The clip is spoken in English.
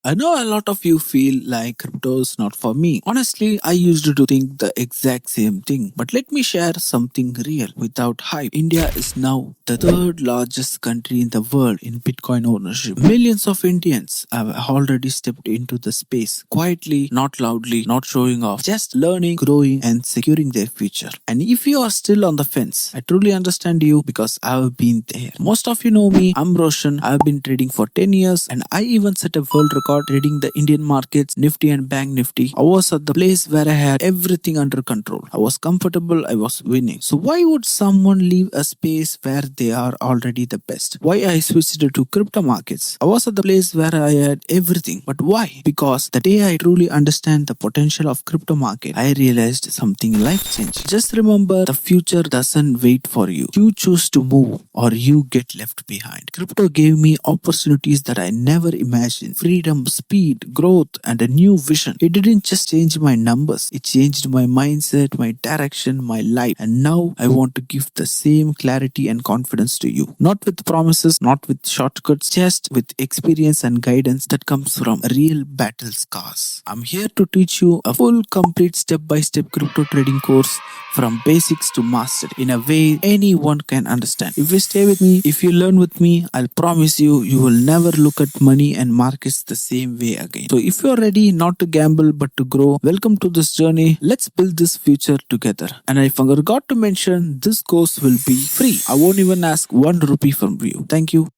I know a lot of you feel like crypto is not for me. Honestly, I used to think the exact same thing. But let me share something real without hype. India is now the third largest country in the world in Bitcoin ownership. Millions of Indians have already stepped into the space quietly, not loudly, not showing off, just learning, growing, and securing their future. And if you are still on the fence, I truly understand you because I've been there. Most of you know me. I'm Roshan. I've been trading for 10 years and I even set a world record trading the Indian markets, Nifty and Bank Nifty. I was at the place where I had everything under control. I was comfortable, I was winning. So why would someone leave a space where they are already the best? Why I switched to crypto markets? I was at the place where I had everything. But why? Because the day I truly understand the potential of crypto market, I realized something life changing. Just remember, the future doesn't wait for you. You choose to move or you get left behind. Crypto gave me opportunities that I never imagined. Freedom, speed, growth, and a new vision. It didn't just change my numbers. It changed my mindset, my direction, my life. And now I want to give the same clarity and confidence to you. Not with promises, not with shortcuts, just with experience and guidance that comes from real battle scars. I'm here to teach you a full, complete step-by-step crypto trading course from basics to mastery in a way anyone can understand. If you stay with me, if you learn with me, I'll promise you, you will never look at money and markets the same way again. So if you're ready not to gamble but to grow, welcome to this journey. Let's build this future together. And I forgot to mention, this course will be free. I won't even ask 1 rupee from you. Thank you.